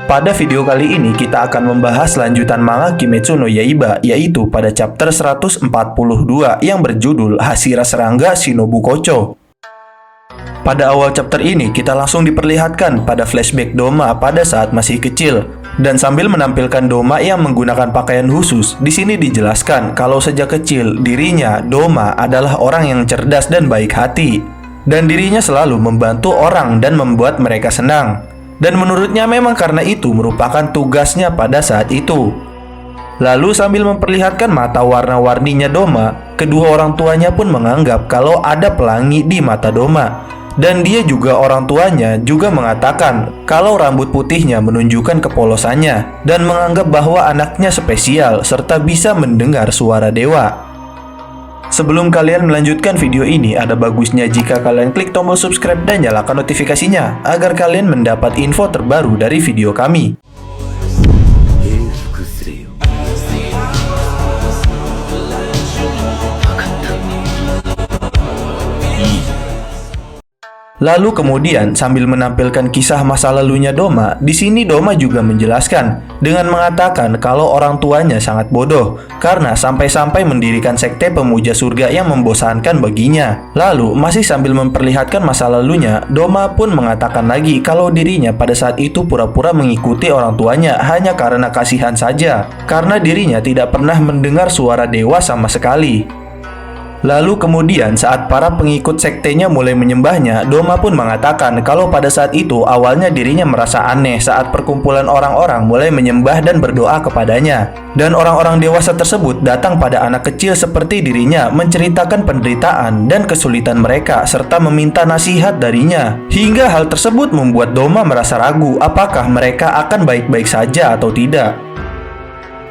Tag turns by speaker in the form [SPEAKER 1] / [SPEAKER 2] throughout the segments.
[SPEAKER 1] Pada video kali ini kita akan membahas lanjutan manga Kimetsu no Yaiba, yaitu pada chapter 142 yang berjudul Hashira Serangga Shinobu Kocho. Pada awal chapter ini kita langsung diperlihatkan pada flashback Doma pada saat masih kecil. Dan sambil menampilkan Doma yang menggunakan pakaian khusus, di sini dijelaskan kalau sejak kecil dirinya, Doma, adalah orang yang cerdas dan baik hati. Dan dirinya selalu membantu orang dan membuat mereka senang. Dan menurutnya memang karena itu merupakan tugasnya pada saat itu. Lalu sambil memperlihatkan mata warna-warninya Doma, kedua orang tuanya pun menganggap kalau ada pelangi di mata Doma. Dan dia juga orang tuanya juga mengatakan kalau rambut putihnya menunjukkan kepolosannya dan menganggap bahwa anaknya spesial serta bisa mendengar suara dewa. Sebelum kalian melanjutkan video ini, ada bagusnya jika kalian klik tombol subscribe dan nyalakan notifikasinya agar kalian mendapat info terbaru dari video kami. Lalu kemudian sambil menampilkan kisah masa lalunya Doma, di sini Doma juga menjelaskan dengan mengatakan kalau orang tuanya sangat bodoh karena sampai-sampai mendirikan sekte pemuja surga yang membosankan baginya. Lalu masih sambil memperlihatkan masa lalunya, Doma pun mengatakan lagi kalau dirinya pada saat itu pura-pura mengikuti orang tuanya hanya karena kasihan saja, karena dirinya tidak pernah mendengar suara dewa sama sekali. Lalu kemudian saat para pengikut sektenya mulai menyembahnya, Doma pun mengatakan kalau pada saat itu awalnya dirinya merasa aneh saat perkumpulan orang-orang mulai menyembah dan berdoa kepadanya. Dan orang-orang dewasa tersebut datang pada anak kecil seperti dirinya menceritakan penderitaan dan kesulitan mereka serta meminta nasihat darinya. Hingga hal tersebut membuat Doma merasa ragu apakah mereka akan baik-baik saja atau tidak.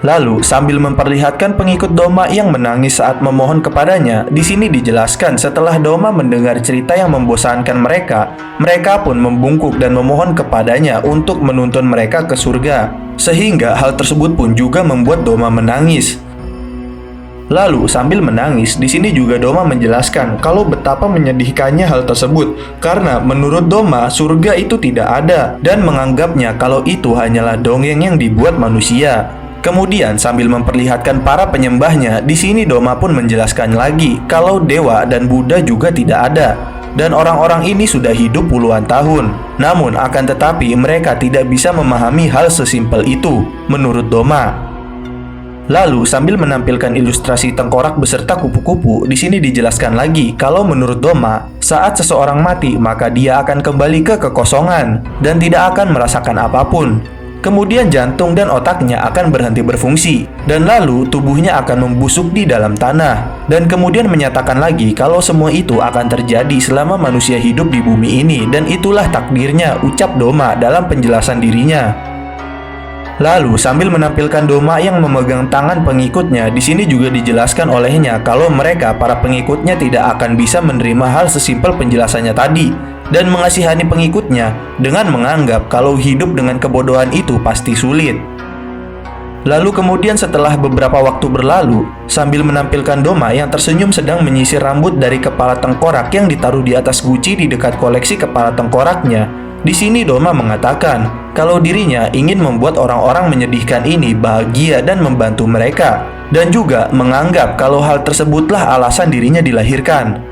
[SPEAKER 1] Lalu sambil memperlihatkan pengikut Doma yang menangis saat memohon kepadanya, di sini dijelaskan setelah Doma mendengar cerita yang membosankan mereka, mereka pun membungkuk dan memohon kepadanya untuk menuntun mereka ke surga. Sehingga hal tersebut pun juga membuat Doma menangis. Lalu sambil menangis, di sini juga Doma menjelaskan kalau betapa menyedihkannya hal tersebut karena menurut Doma surga itu tidak ada dan menganggapnya kalau itu hanyalah dongeng yang dibuat manusia. Kemudian sambil memperlihatkan para penyembahnya, di sini Doma pun menjelaskan lagi kalau dewa dan Buddha juga tidak ada dan orang-orang ini sudah hidup puluhan tahun. Namun akan tetapi mereka tidak bisa memahami hal sesimpel itu menurut Doma. Lalu sambil menampilkan ilustrasi tengkorak beserta kupu-kupu, di sini dijelaskan lagi kalau menurut Doma, saat seseorang mati maka dia akan kembali ke kekosongan dan tidak akan merasakan apapun. Kemudian jantung dan otaknya akan berhenti berfungsi, dan lalu tubuhnya akan membusuk di dalam tanah. Dan kemudian menyatakan lagi kalau semua itu akan terjadi selama manusia hidup di bumi ini, dan itulah takdirnya, ucap Doma dalam penjelasan dirinya. Lalu sambil menampilkan Doma yang memegang tangan pengikutnya, di sini juga dijelaskan olehnya kalau mereka para pengikutnya tidak akan bisa menerima hal sesimpel penjelasannya tadi dan mengasihani pengikutnya dengan menganggap kalau hidup dengan kebodohan itu pasti sulit. Lalu kemudian setelah beberapa waktu berlalu, sambil menampilkan Doma yang tersenyum sedang menyisir rambut dari kepala tengkorak yang ditaruh di atas guci di dekat koleksi kepala tengkoraknya, di sini Doma mengatakan kalau dirinya ingin membuat orang-orang menyedihkan ini bahagia dan membantu mereka, dan juga menganggap kalau hal tersebutlah alasan dirinya dilahirkan.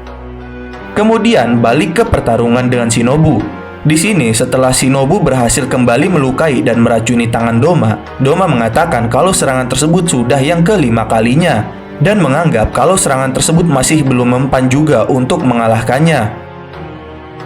[SPEAKER 1] Kemudian balik ke pertarungan dengan Shinobu. Di sini setelah Shinobu berhasil kembali melukai dan meracuni tangan Doma, Doma mengatakan kalau serangan tersebut sudah yang kelima kalinya dan menganggap kalau serangan tersebut masih belum mempan juga untuk mengalahkannya.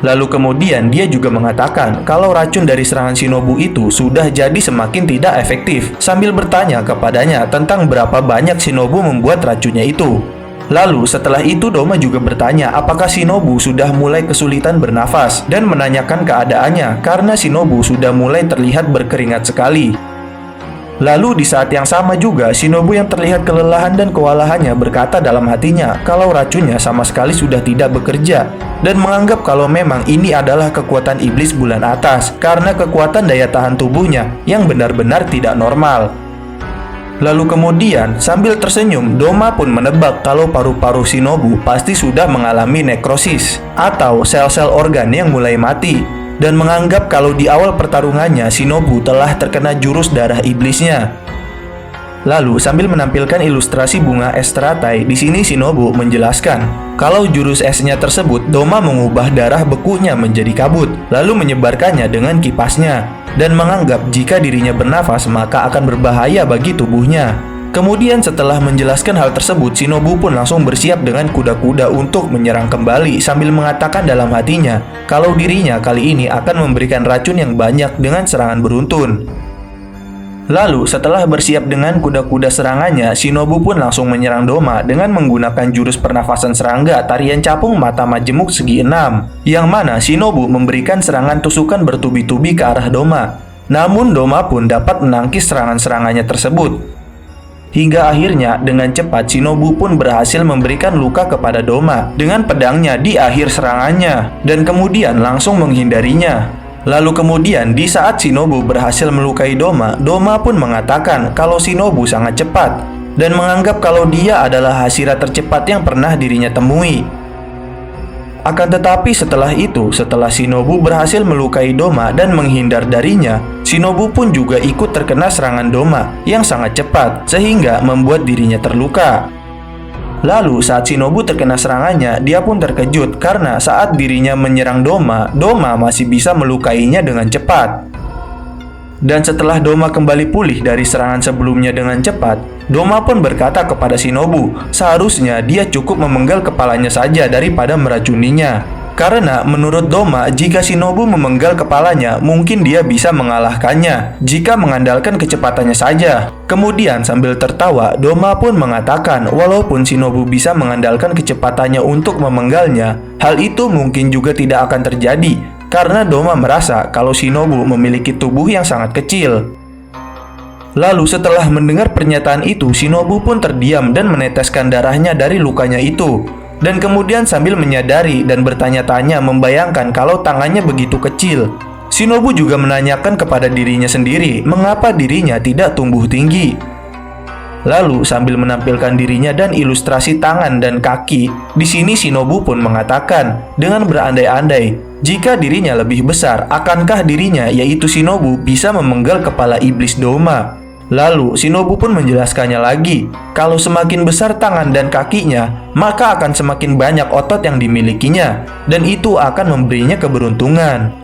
[SPEAKER 1] Lalu kemudian dia juga mengatakan kalau racun dari serangan Shinobu itu sudah jadi semakin tidak efektif sambil bertanya kepadanya tentang berapa banyak Shinobu membuat racunnya itu. Lalu setelah itu Doma juga bertanya apakah Shinobu sudah mulai kesulitan bernafas dan menanyakan keadaannya karena Shinobu sudah mulai terlihat berkeringat sekali. Lalu di saat yang sama juga Shinobu yang terlihat kelelahan dan kewalahannya berkata dalam hatinya kalau racunnya sama sekali sudah tidak bekerja dan menganggap kalau memang ini adalah kekuatan iblis bulan atas karena kekuatan daya tahan tubuhnya yang benar-benar tidak normal. Lalu kemudian sambil tersenyum, Doma pun menebak kalau paru-paru Shinobu pasti sudah mengalami nekrosis atau sel-sel organ yang mulai mati. dan menganggap kalau di awal pertarungannya Shinobu telah terkena jurus darah iblisnya. Lalu sambil menampilkan ilustrasi bunga es teratai, di sini Shinobu menjelaskan kalau jurus esnya tersebut Doma mengubah darah bekunya menjadi kabut, lalu menyebarkannya dengan kipasnya, dan menganggap jika dirinya bernafas maka akan berbahaya bagi tubuhnya. Kemudian setelah menjelaskan hal tersebut, Shinobu pun langsung bersiap dengan kuda-kuda untuk menyerang kembali sambil mengatakan dalam hatinya kalau dirinya kali ini akan memberikan racun yang banyak dengan serangan beruntun. Lalu setelah bersiap dengan kuda-kuda serangannya, Shinobu pun langsung menyerang Doma dengan menggunakan jurus pernafasan serangga tarian capung mata majemuk segi 6, yang mana Shinobu memberikan serangan tusukan bertubi-tubi ke arah Doma. Namun Doma pun dapat menangkis serangan-serangannya tersebut. Hingga akhirnya dengan cepat Shinobu pun berhasil memberikan luka kepada Doma dengan pedangnya di akhir serangannya dan kemudian langsung menghindarinya. Lalu kemudian di saat Shinobu berhasil melukai Doma, Doma pun mengatakan kalau Shinobu sangat cepat dan menganggap kalau dia adalah Hashira tercepat yang pernah dirinya temui. Akan tetapi setelah itu, setelah Shinobu berhasil melukai Doma dan menghindar darinya, Shinobu pun juga ikut terkena serangan Doma yang sangat cepat sehingga membuat dirinya terluka. Lalu saat Shinobu terkena serangannya, dia pun terkejut karena saat dirinya menyerang Doma, Doma masih bisa melukainya dengan cepat. Dan setelah Doma kembali pulih dari serangan sebelumnya dengan cepat, Doma pun berkata kepada Shinobu, seharusnya dia cukup memenggal kepalanya saja daripada meracuninya. Karena menurut Doma, jika Shinobu memenggal kepalanya, mungkin dia bisa mengalahkannya jika mengandalkan kecepatannya saja. Kemudian sambil tertawa, Doma pun mengatakan walaupun Shinobu bisa mengandalkan kecepatannya untuk memenggalnya, hal itu mungkin juga tidak akan terjadi karena Doma merasa kalau Shinobu memiliki tubuh yang sangat kecil. Lalu setelah mendengar pernyataan itu, Shinobu pun terdiam dan meneteskan darahnya dari lukanya itu. Dan kemudian sambil menyadari dan bertanya-tanya membayangkan kalau tangannya begitu kecil, Shinobu juga menanyakan kepada dirinya sendiri mengapa dirinya tidak tumbuh tinggi. Lalu sambil menampilkan dirinya dan ilustrasi tangan dan kaki, di sini Shinobu pun mengatakan dengan berandai-andai jika dirinya lebih besar, akankah dirinya yaitu Shinobu bisa memenggal kepala iblis Doma. Lalu Shinobu pun menjelaskannya lagi kalau semakin besar tangan dan kakinya, maka akan semakin banyak otot yang dimilikinya dan itu akan memberinya keberuntungan.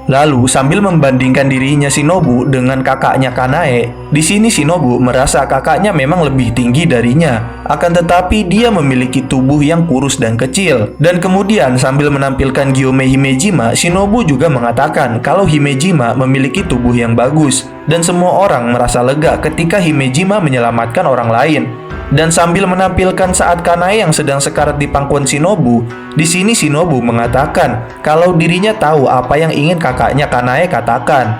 [SPEAKER 1] Lalu sambil membandingkan dirinya Shinobu dengan kakaknya Kanae, di sini Shinobu merasa kakaknya memang lebih tinggi darinya, akan tetapi dia memiliki tubuh yang kurus dan kecil. Dan kemudian sambil menampilkan Gyome Himejima, Shinobu juga mengatakan kalau Himejima memiliki tubuh yang bagus dan semua orang merasa lega ketika Himejima menyelamatkan orang lain. Dan sambil menampilkan saat Kanae yang sedang sekarat di pangkuan Shinobu, di sini Shinobu mengatakan kalau dirinya tahu apa yang ingin kakaknya Kanae katakan.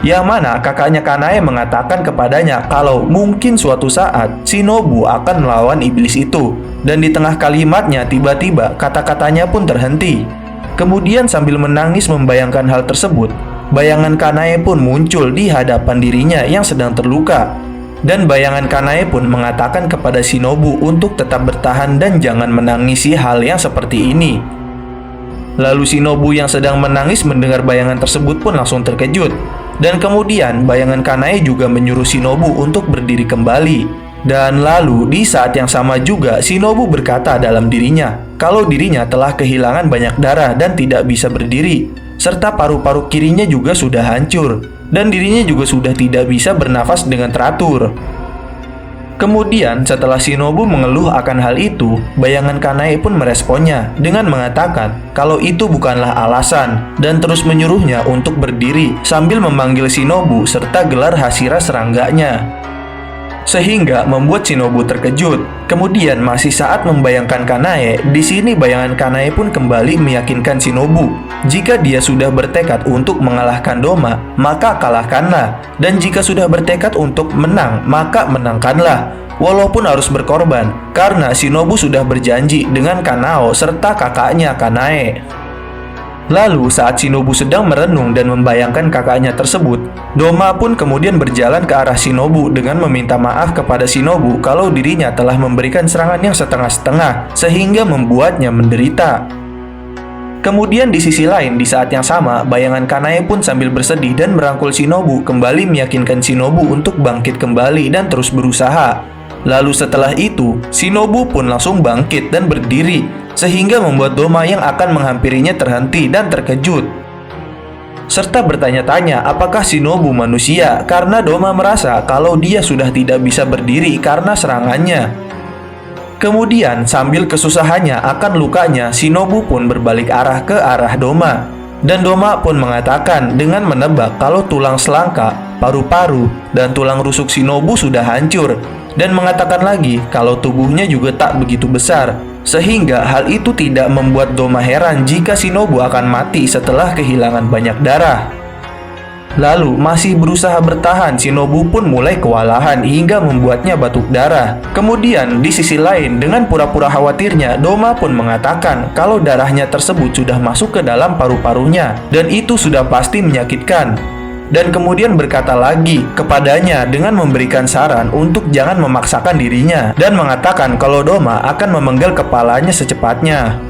[SPEAKER 1] Yang mana kakaknya Kanae mengatakan kepadanya kalau mungkin suatu saat Shinobu akan melawan iblis itu. Dan di tengah kalimatnya tiba-tiba kata-katanya pun terhenti. Kemudian sambil menangis membayangkan hal tersebut, bayangan Kanae pun muncul di hadapan dirinya yang sedang terluka. Dan bayangan Kanae pun mengatakan kepada Shinobu untuk tetap bertahan dan jangan menangisi hal yang seperti ini. Lalu Shinobu yang sedang menangis mendengar bayangan tersebut pun langsung terkejut. Dan kemudian bayangan Kanae juga menyuruh Shinobu untuk berdiri kembali. Dan lalu di saat yang sama juga Shinobu berkata dalam dirinya kalau dirinya telah kehilangan banyak darah dan tidak bisa berdiri, serta paru-paru kirinya juga sudah hancur dan dirinya juga sudah tidak bisa bernafas dengan teratur. Kemudian setelah Shinobu mengeluh akan hal itu, bayangan Kanae pun meresponnya dengan mengatakan kalau itu bukanlah alasan dan terus menyuruhnya untuk berdiri sambil memanggil Shinobu serta gelar Hashira serangganya. Sehingga membuat Shinobu terkejut. Kemudian masih saat membayangkan Kanae, di sini bayangan Kanae pun kembali meyakinkan Shinobu jika dia sudah bertekad untuk mengalahkan Doma, maka kalahkanlah. Dan jika sudah bertekad untuk menang, maka menangkanlah. Walaupun harus berkorban, karena Shinobu sudah berjanji dengan Kanao serta kakaknya Kanae. Lalu saat Shinobu sedang merenung dan membayangkan kakaknya tersebut, Doma pun kemudian berjalan ke arah Shinobu dengan meminta maaf kepada Shinobu kalau dirinya telah memberikan serangan yang setengah-setengah sehingga membuatnya menderita. Kemudian di sisi lain, di saat yang sama, bayangan Kanae pun sambil bersedih dan merangkul Shinobu kembali meyakinkan Shinobu untuk bangkit kembali dan terus berusaha. Lalu setelah itu, Shinobu pun langsung bangkit dan berdiri, sehingga membuat Doma yang akan menghampirinya terhenti dan terkejut. Serta bertanya-tanya apakah Shinobu manusia, karena Doma merasa kalau dia sudah tidak bisa berdiri karena serangannya. Kemudian sambil kesusahannya akan lukanya, Shinobu pun berbalik arah ke arah Doma. Dan Doma pun mengatakan dengan menebak kalau tulang selangka, paru-paru, dan tulang rusuk Shinobu sudah hancur. Dan mengatakan lagi kalau tubuhnya juga tak begitu besar. Sehingga hal itu tidak membuat Doma heran jika Shinobu akan mati setelah kehilangan banyak darah. Lalu masih berusaha bertahan, Shinobu pun mulai kewalahan hingga membuatnya batuk darah. Kemudian di sisi lain, dengan pura-pura khawatirnya, Doma pun mengatakan kalau darahnya tersebut sudah masuk ke dalam paru-parunya dan itu sudah pasti menyakitkan. Dan kemudian berkata lagi kepadanya dengan memberikan saran untuk jangan memaksakan dirinya dan mengatakan kalau Doma akan memenggal kepalanya secepatnya.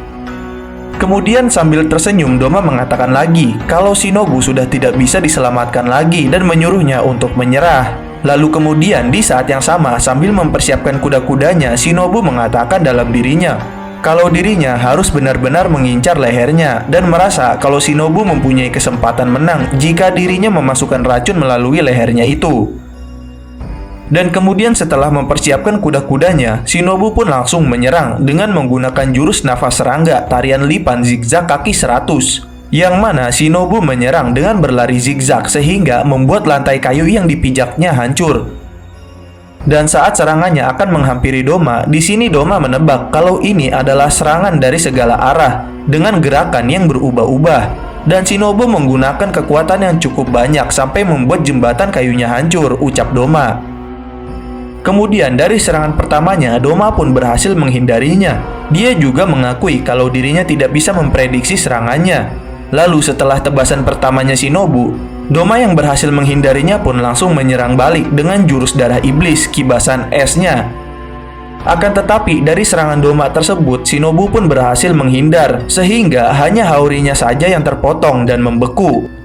[SPEAKER 1] Kemudian sambil tersenyum, Doma mengatakan lagi kalau Shinobu sudah tidak bisa diselamatkan lagi dan menyuruhnya untuk menyerah. Lalu kemudian di saat yang sama sambil mempersiapkan kuda-kudanya, Shinobu mengatakan dalam dirinya kalau dirinya harus benar-benar mengincar lehernya dan merasa kalau Shinobu mempunyai kesempatan menang jika dirinya memasukkan racun melalui lehernya itu. Dan kemudian setelah mempersiapkan kuda-kudanya, Shinobu pun langsung menyerang dengan menggunakan jurus nafas serangga tarian lipan zigzag kaki 100. Yang mana Shinobu menyerang dengan berlari zigzag sehingga membuat lantai kayu yang dipijaknya hancur. Dan saat serangannya akan menghampiri Doma, di sini Doma menebak kalau ini adalah serangan dari segala arah dengan gerakan yang berubah-ubah. Dan Shinobu menggunakan kekuatan yang cukup banyak sampai membuat jembatan kayunya hancur, ucap Doma. Kemudian dari serangan pertamanya, Doma pun berhasil menghindarinya. Dia juga mengakui kalau dirinya tidak bisa memprediksi serangannya. Lalu setelah tebasan pertamanya Shinobu, Doma yang berhasil menghindarinya pun langsung menyerang balik dengan jurus darah iblis, kibasan esnya. Akan tetapi dari serangan Doma tersebut, Shinobu pun berhasil menghindar, sehingga hanya haurinya saja yang terpotong dan membeku.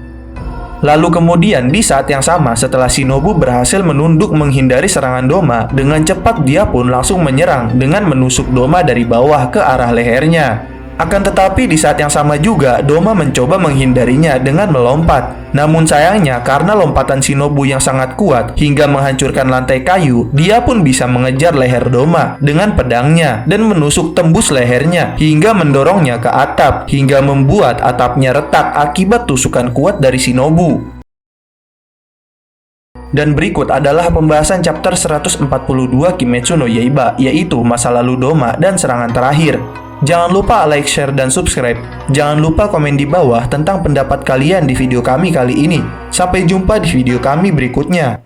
[SPEAKER 1] Lalu kemudian di saat yang sama setelah Shinobu berhasil menunduk menghindari serangan Doma, dengan cepat dia pun langsung menyerang dengan menusuk Doma dari bawah ke arah lehernya. Akan tetapi di saat yang sama juga Doma mencoba menghindarinya dengan melompat. Namun sayangnya karena lompatan Shinobu yang sangat kuat hingga menghancurkan lantai kayu, dia pun bisa mengejar leher Doma dengan pedangnya dan menusuk tembus lehernya hingga mendorongnya ke atap hingga membuat atapnya retak akibat tusukan kuat dari Shinobu. Dan berikut adalah pembahasan chapter 142 Kimetsu no Yaiba, yaitu masa lalu Doma dan serangan terakhir. Jangan lupa like, share, dan subscribe. Jangan lupa komen di bawah tentang pendapat kalian di video kami kali ini. Sampai jumpa di video kami berikutnya.